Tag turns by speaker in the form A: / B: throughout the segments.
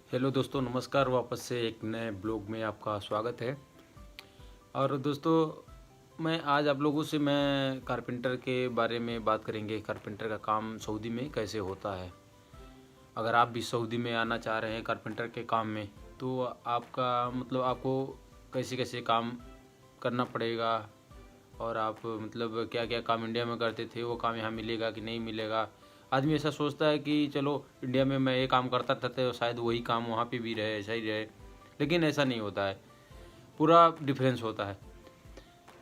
A: Hello दोस्तों, नमस्कार। वापस से एक नए ब्लॉग में आपका स्वागत है। और दोस्तों, मैं आज आप लोगों से मैं कारपेंटर के बारे में बात करेंगे। कारपेंटर का काम सऊदी में कैसे होता है। अगर आप भी सऊदी में आना चाह रहे हैं कारपेंटर के काम में, तो आपका मतलब आपको कैसे कैसे काम करना पड़ेगा, और आप मतलब क्या क्या काम इंडिया में करते थे वो काम यहाँ मिलेगा कि नहीं मिलेगा। आदमी ऐसा सोचता है कि चलो इंडिया में मैं ये काम करता था तो शायद वही काम वहाँ पे भी रहे, ऐसा ही रहे, लेकिन ऐसा नहीं होता है। पूरा डिफरेंस होता है।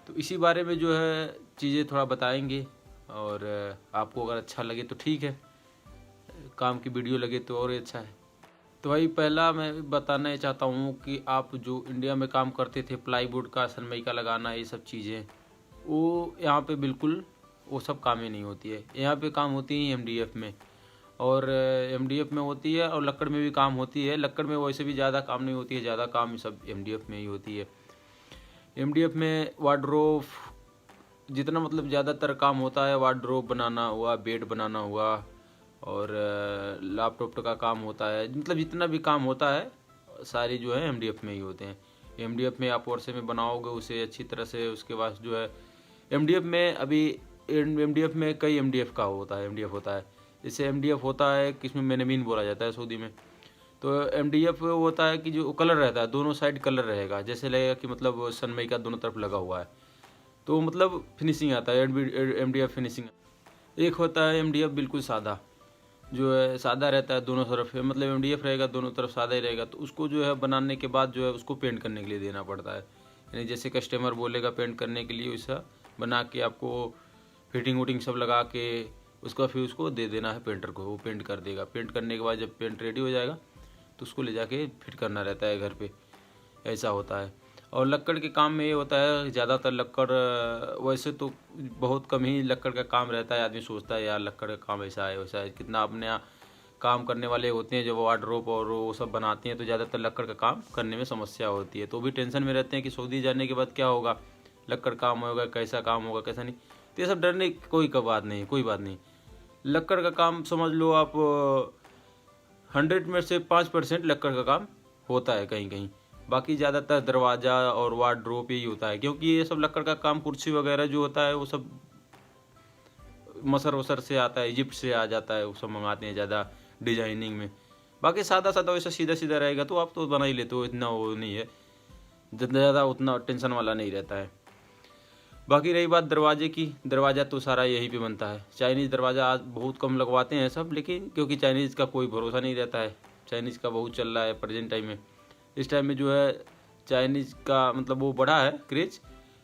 A: तो इसी बारे में जो है चीज़ें थोड़ा बताएंगे। और आपको अगर अच्छा लगे तो ठीक है, काम की वीडियो लगे तो और अच्छा है। तो भाई, पहला मैं बताना ये चाहता हूँ कि आप जो इंडिया में काम करते थे, प्लाईवुड का सनमाइका लगाना, ये सब चीज़ें, वो यहाँ पे बिल्कुल वो सब काम ही नहीं होती है। यहाँ पे काम होती है एमडीएफ में, और एमडीएफ में होती है, और लक्कड़ में भी काम होती है। लक्कड़ में वैसे भी ज़्यादा काम नहीं होती है, ज़्यादा काम सब एमडीएफ में ही होती है। एमडीएफ में वार्डरोब जितना मतलब ज़्यादातर काम होता है, वार्डरोब बनाना हुआ, बेड बनाना हुआ, और लैपटॉप का काम होता है। मतलब जितना भी काम होता है सारी जो है एमडीएफ में ही होते हैं। एमडीएफ में आप वर्षे में बनाओगे उसे अच्छी तरह से, उसके बाद जो है एमडीएफ में अभी एमडीएफ में कई एमडीएफ का होता है। एमडीएफ होता है, जैसे एमडीएफ होता है कि इसमें मेनामीन बोला जाता है सऊदी में। तो एमडीएफ होता है कि जो कलर रहता है, दोनों साइड कलर रहेगा, जैसे लगेगा कि मतलब सनमाइका का दोनों तरफ लगा हुआ है, तो मतलब फिनिशिंग आता है एमडीएफ फिनिशिंग। एक होता है एमडीएफ बिल्कुल सादा, जो है सादा रहता है दोनों तरफ, मतलब एमडीएफ रहेगा दोनों तरफ सादा ही रहेगा। तो उसको जो है बनाने के बाद जो है उसको पेंट करने के लिए देना पड़ता है। यानी जैसे कस्टमर बोलेगा पेंट करने के लिए, वैसा बना के आपको फिटिंग वुटिंग सब लगा के उसका फिर उसको दे देना है पेंटर को, वो पेंट कर देगा। पेंट करने के बाद जब पेंट रेडी हो जाएगा तो उसको ले जाके फिट करना रहता है घर पे, ऐसा होता है। और लक्कड़ के काम में ये होता है ज़्यादातर लक्कड़, वैसे तो बहुत कम ही लक्कड़ का काम रहता है। आदमी सोचता है यार लक्कड़ का काम ऐसा है वैसा है, कितना अपने यहाँ काम करने वाले होते हैं जो वार्डरोब और वो सब बनाते हैं, तो ज़्यादातर लक्कड़ का काम करने में समस्या होती है। तो भी टेंशन में रहते हैं कि सऊदी जाने के बाद क्या होगा, लक्कड़ काम होगा, कैसा काम होगा कैसा नहीं। तो ये सब डरने की कोई बात नहीं, कोई बात नहीं। लक्कड़ का काम समझ लो आप 100 में से 5% लक्कड़ का काम होता है कहीं कहीं। बाकी ज़्यादातर दरवाज़ा और वार्डरोब यही होता है, क्योंकि ये सब लक्कड़ का काम, कुर्सी वगैरह जो होता है वो सब मसर वसर से आता है, इजिप्ट से आ जाता है, वो सब मंगाते हैं ज़्यादा डिजाइनिंग में। बाकी सादा सादा वैसा सीधा सीधा रहेगा तो आप तो बना ही लेते हो, इतना वो नहीं है, जितना ज़्यादा उतना टेंशन वाला नहीं रहता है। बाकी रही बात दरवाजे की, दरवाज़ा तो सारा यहीं पे बनता है। चाइनीज़ दरवाज़ा आज बहुत कम लगवाते हैं सब, लेकिन क्योंकि चाइनीज़ का कोई भरोसा नहीं रहता है। चाइनीज़ का बहुत चल रहा है प्रेजेंट टाइम में। इस टाइम में जो है चाइनीज़ का मतलब वो बढ़ा है क्रेज,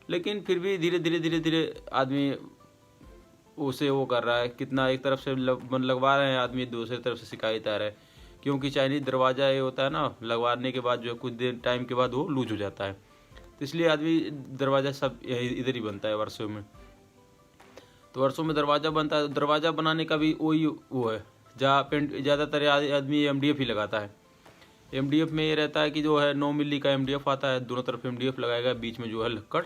A: लेकिन फिर भी धीरे धीरे धीरे धीरे आदमी उसे वो कर रहा है। कितना एक तरफ से लगवा रहे हैं आदमी, दूसरी तरफ से शिकायत आ रहा है, क्योंकि चाइनीज़ दरवाज़ा ये होता है ना, लगवाने के बाद जो है कुछ देर टाइम के बाद वो लूज हो जाता है। तो इसलिए आदमी दरवाज़ा सब इधर ही बनता है वर्षों में। तो वर्षों में दरवाज़ा बनता है। दरवाज़ा बनाने का भी वही वो है, जहाँ पेंट ज़्यादातर आदमी एमडीएफ ही लगाता है। एमडीएफ में ये रहता है कि जो है 9 मिली का एमडीएफ आता है, दोनों तरफ एमडीएफ लगाएगा, बीच में जो है लक्कड़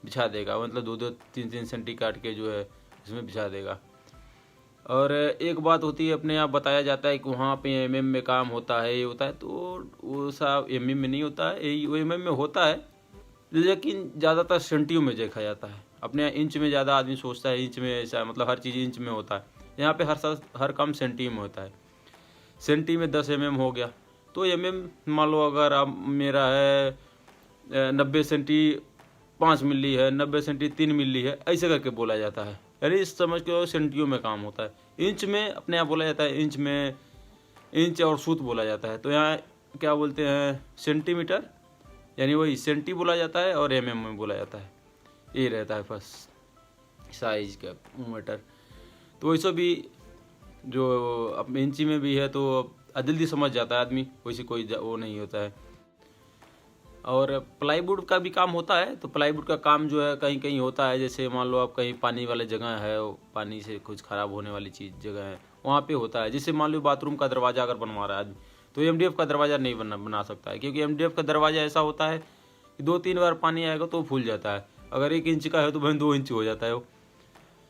A: बिछा देगा, मतलब 2-2 3-3 सेंटी काट के जो है इसमें बिछा देगा। और एक बात होती है, अपने यहाँ बताया जाता है कि वहाँ पे एमएम में काम होता है, ये होता है, तो वो सब एमएम में नहीं होता है, वो एमएम में होता है, लेकिन ज़्यादातर सेंटियों में देखा जाता है। अपने यहाँ इंच में ज़्यादा आदमी सोचता है, इंच में ऐसा मतलब हर चीज़ इंच में होता है। यहाँ पे हर काम सेंटी में होता है। सेंटी में 10 एमएम हो गया, तो एमएम मान लो अगर आप मेरा है 90 सेंटी 5 मिली है, 90 सेंटी 3 मिली है, ऐसे करके बोला जाता है। यानी इस समझ के सेंटियों में काम होता है। इंच में अपने यहाँ बोला जाता है, इंच में इंच और सूत बोला जाता है। तो यहाँ क्या बोलते हैं, सेंटीमीटर, यानी वही सेंटी बोला जाता है, और एमएम में बोला जाता है। ये रहता है बस साइज का मीटर। तो वैसे भी जो अब इंची में भी है तो जल्दी समझ जाता है आदमी, वैसे कोई वो नहीं होता है। और प्लाईवुड का भी काम होता है। तो प्लाईवुड का काम जो है कहीं कहीं होता है, जैसे मान लो आप कहीं पानी वाले जगह है, पानी से कुछ ख़राब होने वाली चीज़ जगह है, वहाँ पे होता है। जैसे मान लो बाथरूम का दरवाज़ा अगर बनवा रहा है आदमी, तो एमडीएफ का दरवाज़ा नहीं बना सकता है, क्योंकि एमडीएफ का दरवाज़ा ऐसा होता है कि 2-3 बार पानी आएगा तो फूल जाता है। अगर 1 इंच का है तो भाई 2 इंच हो जाता है वो।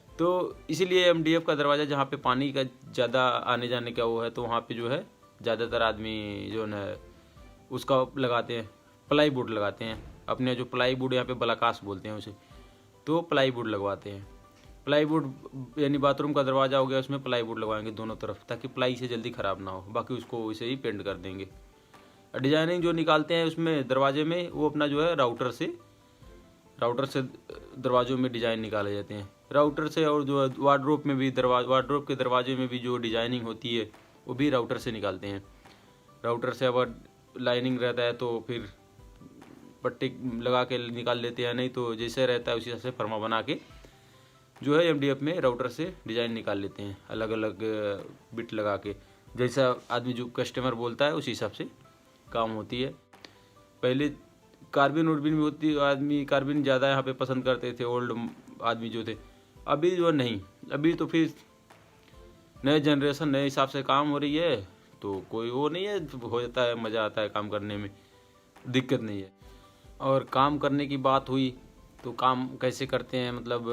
A: तो इसीलिए एमडीएफ का दरवाज़ा जहाँ पे पानी का ज़्यादा आने जाने का वो है, तो वहाँ पे जो है ज़्यादातर आदमी जो है उसका लगाते हैं, प्लाई बोर्ड लगाते हैं। अपने जो प्लाई बोर्ड यहाँ पे बलाकास बोलते हैं उसे, तो प्लाई बोर्ड लगवाते हैं। प्लाई बोर्ड यानी बाथरूम का दरवाज़ा हो गया, उसमें प्लाई बोर्ड लगवाएंगे दोनों तरफ, ताकि प्लाई से जल्दी ख़राब ना हो। बाकी उसको वैसे ही पेंट कर देंगे। डिजाइनिंग जो निकालते हैं उसमें दरवाजे में, वो अपना जो है राउटर से दरवाज़ों में डिज़ाइन निकाले जाते हैं राउटर से। और जो वार्डरोब में भी वार्डरोब के दरवाजे में भी जो डिजाइनिंग होती है वो भी राउटर से निकालते हैं। राउटर से अगर लाइनिंग रहता है तो फिर पट्टी लगा के निकाल लेते हैं, नहीं तो जैसे रहता है उसी हिसाब से फर्मा बना के जो है MDF में राउटर से डिज़ाइन निकाल लेते हैं, अलग अलग बिट लगा के। जैसा आदमी जो कस्टमर बोलता है उसी हिसाब से काम होती है। पहले कार्बिन उर्बिन भी होती, आदमी कार्बिन ज़्यादा यहाँ पे पसंद करते थे, ओल्ड आदमी जो थे। अभी जो नहीं, अभी तो फिर नए जनरेशन नए हिसाब से काम हो रही है, तो कोई वो नहीं है, हो जाता है, मज़ा आता है काम करने में, दिक्कत नहीं है। और काम करने की बात हुई तो काम कैसे करते हैं, मतलब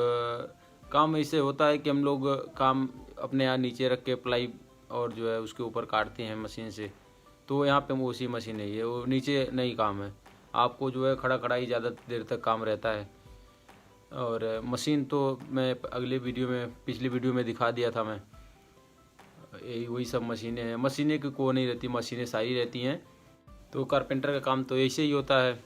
A: काम ऐसे होता है कि हम लोग काम अपने यहाँ नीचे रख के प्लाई और जो है उसके ऊपर काटते हैं मशीन से। तो यहाँ पे वो उसी मशीन है, ये वो नीचे नहीं काम है। आपको जो है खड़ा खड़ा ही ज़्यादा देर तक काम रहता है। और मशीन तो मैं अगले वीडियो में, पिछली वीडियो में दिखा दिया था मैं। यही वही सब मशीनें हैं, मशीनें की को नहीं रहती, मशीनें सारी रहती हैं। तो कारपेंटर का काम तो ऐसे ही होता है।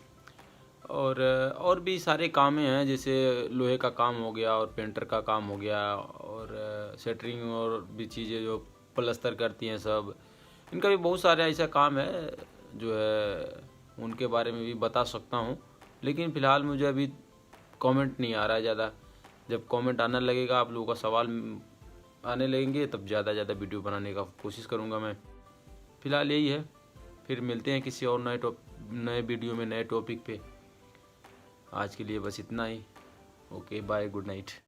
A: और भी सारे काम हैं, जैसे लोहे का काम हो गया और पेंटर का काम हो गया, और सेटरिंग और भी चीज़ें जो प्लस्तर करती हैं सब, इनका भी बहुत सारे ऐसा काम है जो है, उनके बारे में भी बता सकता हूँ। लेकिन फ़िलहाल मुझे अभी कमेंट नहीं आ रहा है ज़्यादा। जब कमेंट आने लगेगा, आप लोगों का सवाल आने लगेंगे, तब ज़्यादा वीडियो बनाने का कोशिश करूँगा मैं। फ़िलहाल यही है, फिर मिलते हैं किसी और नए वीडियो में, नए टॉपिक पे। आज के लिए बस इतना ही। Okay bye, good night.